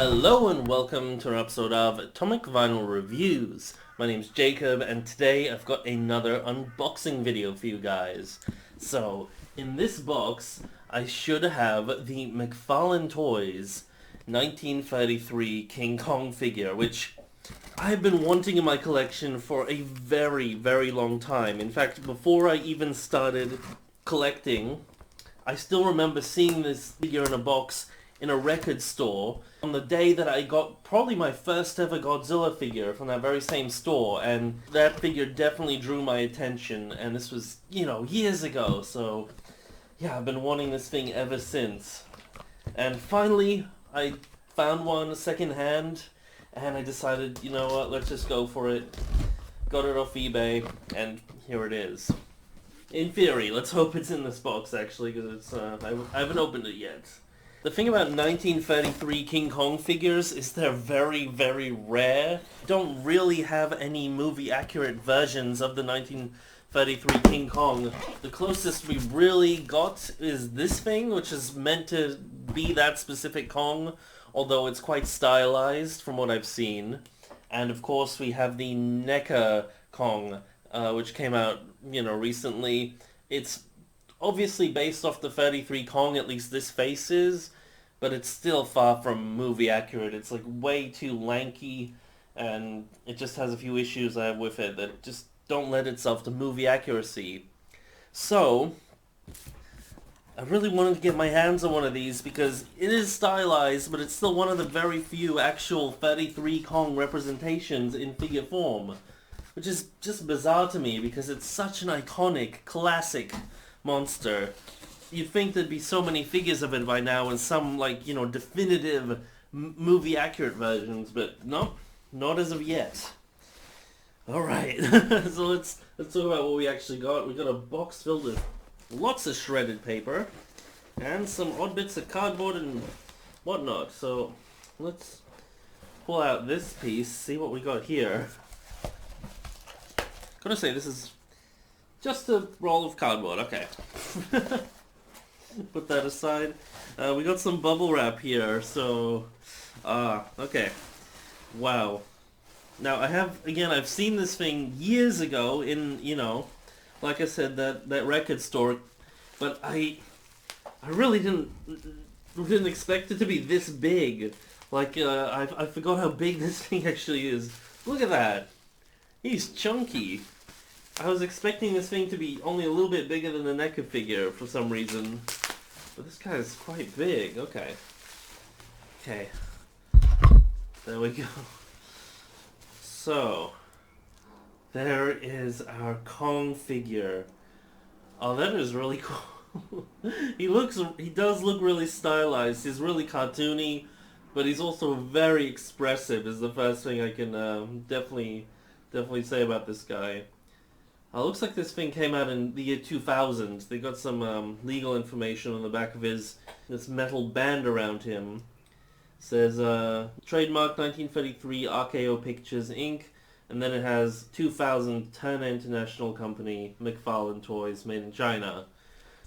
Hello and welcome to an episode of Atomic Vinyl Reviews. My name's Jacob and today I've got another unboxing video for you guys. So, in this box I should have the McFarlane Toys 1933 King Kong figure, which I've been wanting in my collection for a very, very long time. In fact, before I even started collecting, I still remember seeing this figure in a box in a record store on the day that I got probably my first ever Godzilla figure from that very same store, and that figure definitely drew my attention, and this was, years ago, so yeah, I've been wanting this thing ever since. And finally, I found one secondhand, and I decided, you know what, let's just go for it. Got it off eBay, and here it is. In theory, let's hope it's in this box actually, because it's I haven't opened it yet. The thing about 1933 King Kong figures is they're very, very rare. Don't really have any movie-accurate versions of the 1933 King Kong. The closest we really got is this thing, which is meant to be that specific Kong, although it's quite stylized from what I've seen. And of course we have the Neca Kong, which came out, recently. It's obviously based off the 33 Kong, at least this face is, but it's still far from movie accurate. It's like way too lanky, and it just has a few issues I have with it that just don't lend itself to movie accuracy. So, I really wanted to get my hands on one of these because it is stylized, but it's still one of the very few actual 33 Kong representations in figure form, which is just bizarre to me because it's such an iconic, classic monster. You'd think there'd be so many figures of it by now and some, definitive movie-accurate versions, but no, not as of yet. Alright, so let's talk about what we actually got. We got a box filled with lots of shredded paper and some odd bits of cardboard and whatnot. So let's pull out this piece, see what we got here. Gotta say, this is just a roll of cardboard, okay. Put that aside. We got some bubble wrap here, so... okay. Wow. Now, I've seen this thing years ago in, like I said, that record store, but I really didn't expect it to be this big. I forgot how big this thing actually is. Look at that. He's chunky. I was expecting this thing to be only a little bit bigger than the Neca figure for some reason. But this guy is quite big. Okay. Okay. There we go. So, there is our Kong figure. Oh, that is really cool. He does look really stylized. He's really cartoony, but he's also very expressive is the first thing I can definitely say about this guy. Looks like this thing came out in the year 2000. They got some legal information on the back of this metal band around him. It says, trademark 1933 RKO Pictures Inc. And then it has 2000 Turner International Company, McFarlane Toys, made in China.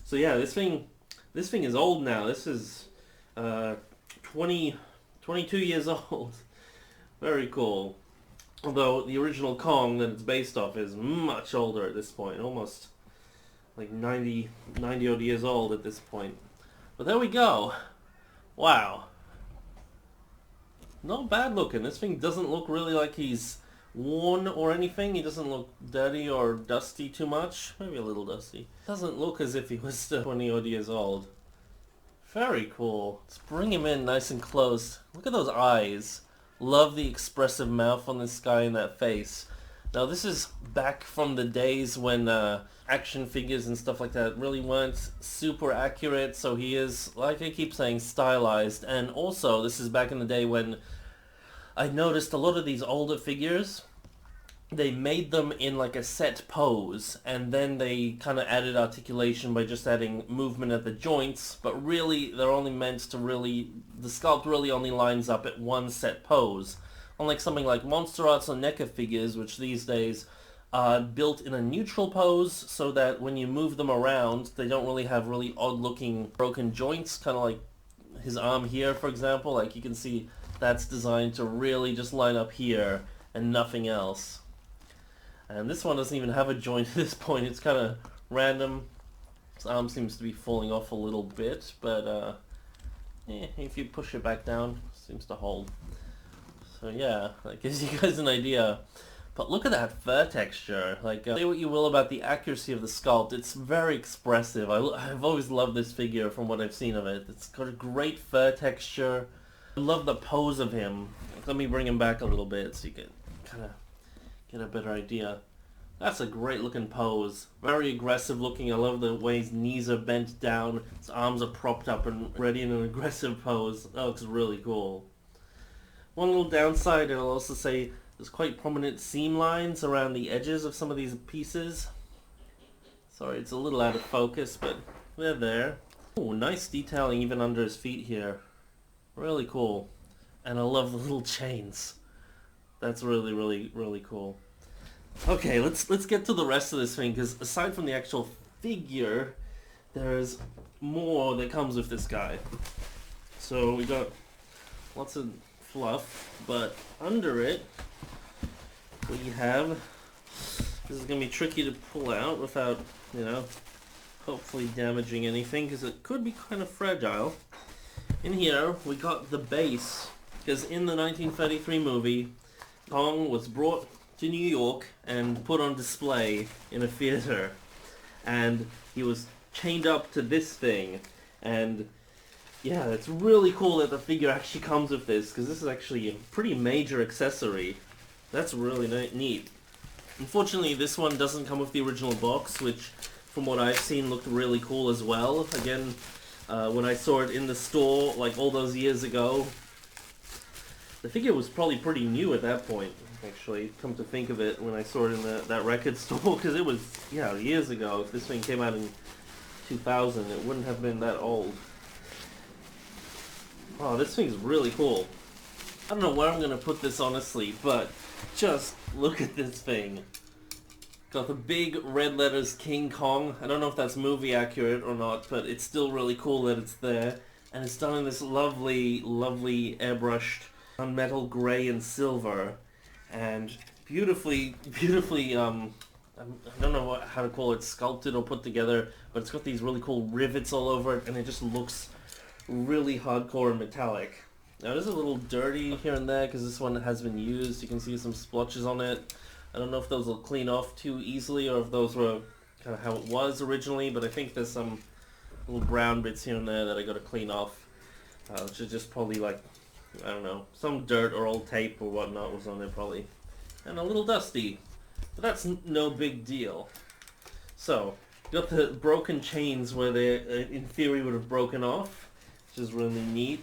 So yeah, this thing is old now. This is 22 years old. Very cool. Although the original Kong that it's based off is much older at this point, almost like 90 odd years old at this point. But there we go. Wow. Not bad looking. This thing doesn't look really like he's worn or anything. He doesn't look dirty or dusty too much. Maybe a little dusty. Doesn't look as if he was still 20 odd years old. Very cool. Let's bring him in nice and close. Look at those eyes. Love the expressive mouth on this guy and that face. Now this is back from the days when action figures and stuff like that really weren't super accurate, so he is, like I keep saying, stylized. And also this is back in the day when I noticed a lot of these older figures, they made them in like a set pose, and then they kind of added articulation by just adding movement at the joints, but really they're only meant to the sculpt really only lines up at one set pose. Unlike something like Monster Arts or Neca figures, which these days are built in a neutral pose so that when you move them around, they don't really have really odd looking broken joints, kind of like his arm here, for example. Like you can see that's designed to really just line up here and nothing else. And this one doesn't even have a joint at this point. It's kind of random. His arm seems to be falling off a little bit, but if you push it back down, it seems to hold. So yeah, that gives you guys an idea. But look at that fur texture. Like, say what you will about the accuracy of the sculpt, it's very expressive. I've always loved this figure from what I've seen of it. It's got a great fur texture. I love the pose of him. Let me bring him back a little bit so you can kind of get a better idea. That's a great looking pose. Very aggressive looking. I love the way his knees are bent down. His arms are propped up and ready in an aggressive pose. That looks really cool. One little downside, I'll also say, there's quite prominent seam lines around the edges of some of these pieces. Sorry, it's a little out of focus, but they're there. Oh, nice detailing even under his feet here. Really cool. And I love the little chains. That's really, really, really cool. Okay, let's get to the rest of this thing, because aside from the actual figure, there's more that comes with this guy. So we got lots of fluff, but under it we have, this is going to be tricky to pull out without, hopefully damaging anything, because it could be kind of fragile. In here we got the base, because in the 1933 movie, Kong was brought to New York and put on display in a theater, and he was chained up to this thing, and yeah, it's really cool that the figure actually comes with this, because this is actually a pretty major accessory. That's really neat. Unfortunately, this one doesn't come with the original box, which from what I've seen looked really cool as well. Again, when I saw it in the store like all those years ago, the figure was probably pretty new at that point, actually, come to think of it, when I saw it in that record store, because it was, years ago. If this thing came out in 2000, it wouldn't have been that old. Oh, this thing's really cool. I don't know where I'm going to put this, honestly, but just look at this thing. Got the big red letters King Kong. I don't know if that's movie accurate or not, but it's still really cool that it's there. And it's done in this lovely, lovely airbrushed metal gray and silver. And beautifully, I don't know how to call it, sculpted or put together, but it's got these really cool rivets all over it, and it just looks really hardcore and metallic. Now it is a little dirty here and there because this one has been used. You can see some splotches on it. I don't know if those will clean off too easily or if those were kind of how it was originally, but I think there's some little brown bits here and there that I got to clean off, which is just probably like, I don't know, some dirt or old tape or whatnot was on there probably, and a little dusty, but that's no big deal. So got the broken chains where they in theory would have broken off, which is really neat.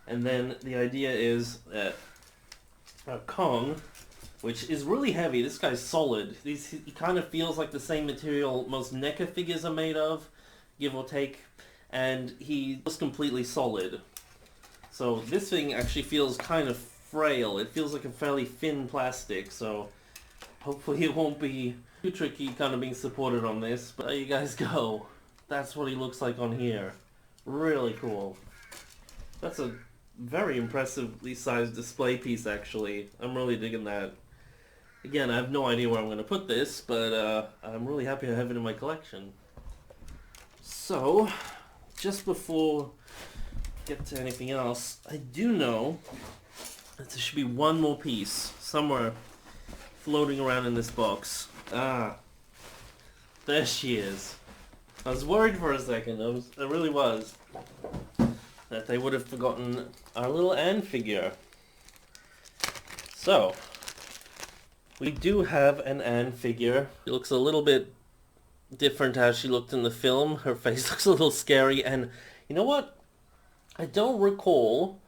And then the idea is that Kong, which is really heavy, this guy's solid. He kind of feels like the same material most NECA figures are made of, give or take, and he was completely solid. So this thing actually feels kind of frail. It feels like a fairly thin plastic, so hopefully it won't be too tricky kind of being supported on this. But there you guys go. That's what he looks like on here. Really cool. That's a very impressively sized display piece, actually. I'm really digging that. Again, I have no idea where I'm going to put this, but I'm really happy to have it in my collection. So, just before I get to anything else, I do know that there should be one more piece somewhere floating around in this box. Ah, there she is. I was worried for a second, I really was, that they would have forgotten our little Anne figure. So, we do have an Anne figure. She looks a little bit different how she looked in the film. Her face looks a little scary, and you know what? I don't recall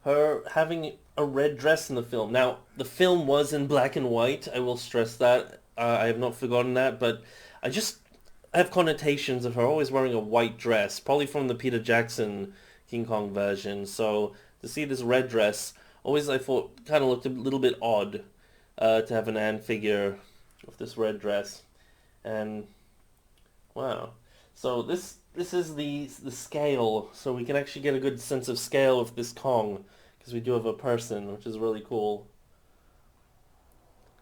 her having a red dress in the film. Now, the film was in black and white, I will stress that. I have not forgotten that, but I have connotations of her always wearing a white dress, probably from the Peter Jackson King Kong version. So to see this red dress, always I thought kind of looked a little bit odd to have an Anne figure with this red dress. And wow. So this is the scale, so we can actually get a good sense of scale of this Kong, because we do have a person, which is really cool.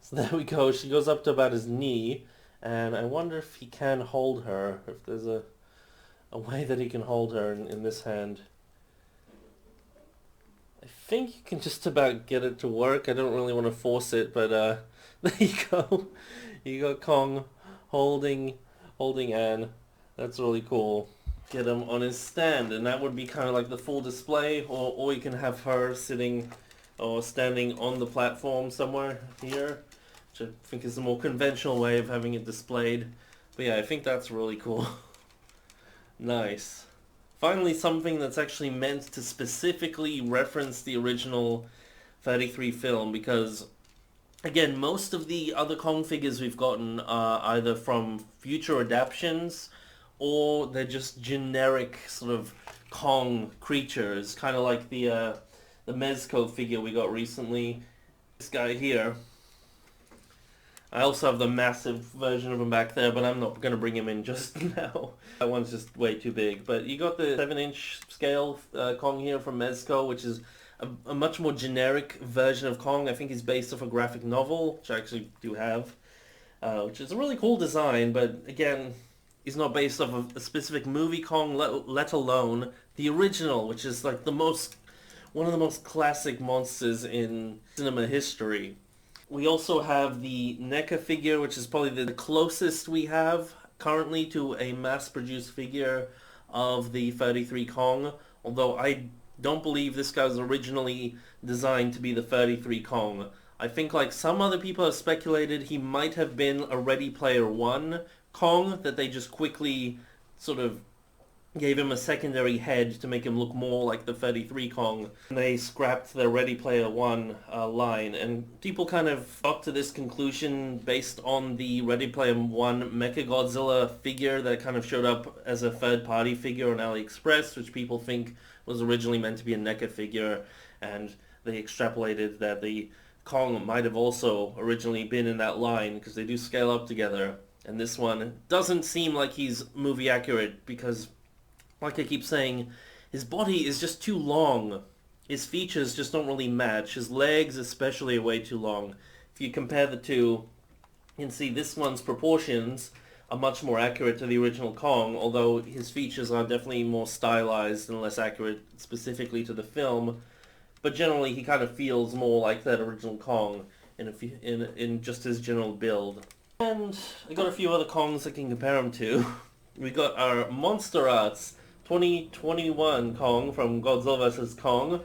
So there we go. She goes up to about his knee, and I wonder if he can hold her, if there's a way that he can hold her in this hand. I think you can just about get it to work. I don't really want to force it, but there you go. You got Kong holding Anne. That's really cool. Get him on his stand, and that would be kind of like the full display, or you can have her sitting or standing on the platform somewhere here, which I think is a more conventional way of having it displayed. But yeah, I think that's really cool. Nice. Finally, something that's actually meant to specifically reference the original 33 film, because again, most of the other Kong figures we've gotten are either from future adaptations or they're just generic sort of Kong creatures, kind of like the Mezco figure we got recently. This guy here. I also have the massive version of him back there, but I'm not going to bring him in just now. That one's just way too big. But you got the 7-inch scale Kong here from Mezco, which is a much more generic version of Kong. I think he's based off a graphic novel, which I actually do have, which is a really cool design, but again, he's not based off of a specific movie Kong, let alone the original, which is like one of the most classic monsters in cinema history. We also have the Neca figure, which is probably the closest we have currently to a mass-produced figure of the 33 Kong, although I don't believe this guy was originally designed to be the 33 Kong. I think like some other people have speculated he might have been a Ready Player One Kong, that they just quickly sort of gave him a secondary head to make him look more like the 33 Kong. And they scrapped their Ready Player One line, and people kind of got to this conclusion based on the Ready Player One Mechagodzilla figure that kind of showed up as a third-party figure on AliExpress, which people think was originally meant to be a NECA figure, and they extrapolated that the Kong might have also originally been in that line, because they do scale up together. And this one doesn't seem like he's movie accurate, because like I keep saying, his body is just too long. His features just don't really match. His legs especially are way too long. If you compare the two, you can see this one's proportions are much more accurate to the original Kong, although his features are definitely more stylized and less accurate specifically to the film. But generally, he kind of feels more like that original Kong in just his general build. And I got a few other Kongs I can compare him to. We got our Monster Arts 2021 Kong from Godzilla vs. Kong.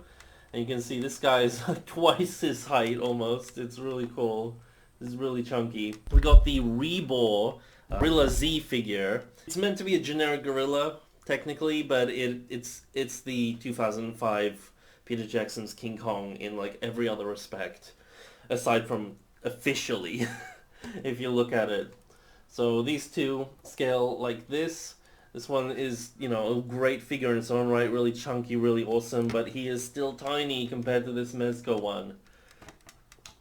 And you can see this guy is like twice his height almost. It's really cool. It's really chunky. We got the Rebor Gorilla Z figure. It's meant to be a generic gorilla, technically, but it's the 2005 Peter Jackson's King Kong in like every other respect, aside from officially, if you look at it. So these two scale like this. This one is, you know, a great figure in its own right, really chunky, really awesome, but he is still tiny compared to this Mezco one.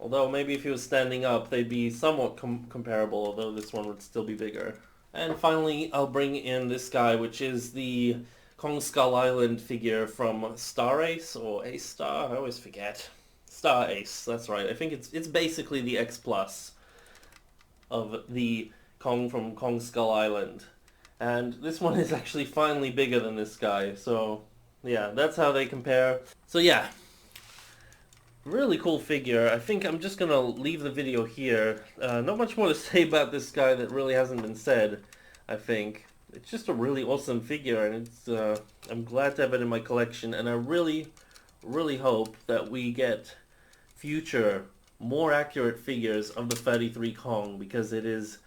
Although maybe if he was standing up, they'd be somewhat comparable, although this one would still be bigger. And finally, I'll bring in this guy, which is the Kong Skull Island figure from Star Ace, or Ace Star, I always forget. Star Ace, that's right. I think it's basically the X Plus of the Kong from Kong Skull Island. And this one is actually finally bigger than this guy, so yeah, that's how they compare. So yeah, really cool figure. I think I'm just gonna leave the video here. Not much more to say about this guy that really hasn't been said, I think. It's just a really awesome figure, and it's I'm glad to have it in my collection, and I really, really hope that we get future, more accurate figures of the 33 Kong, because it is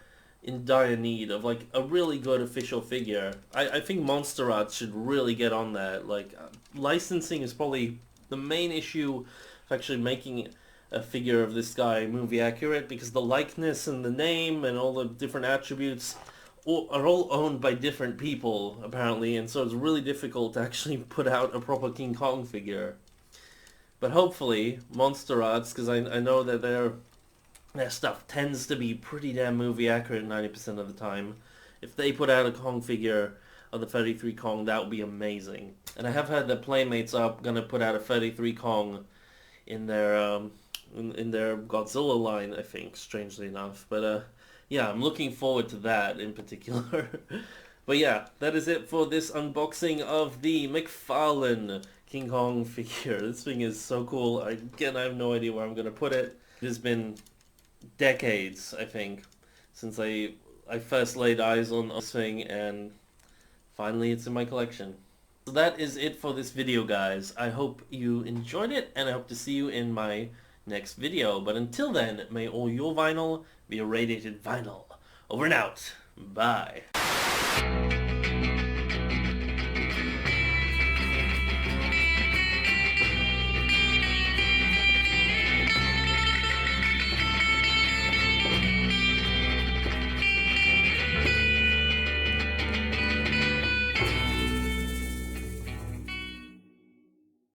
in dire need of like a really good official figure. I think Monster Arts should really get on that. Like licensing is probably the main issue of actually making a figure of this guy movie accurate, because the likeness and the name and all the different attributes are all owned by different people apparently, and so it's really difficult to actually put out a proper King Kong figure. But hopefully Monster Arts, because I know that their stuff tends to be pretty damn movie accurate 90% of the time. If they put out a Kong figure, of the 33 Kong, that would be amazing. And I have heard that Playmates are gonna put out a 33 Kong in their Godzilla line, I think, strangely enough. But yeah, I'm looking forward to that in particular. But yeah, that is it for this unboxing of the McFarlane King Kong figure. This thing is so cool. Again, I have no idea where I'm gonna put it. It has been decades, I think, since I first laid eyes on this thing, and finally it's in my collection. So that is it for this video, guys. I hope you enjoyed it, and I hope to see you in my next video. But until then, may all your vinyl be irradiated vinyl. Over and out. Bye.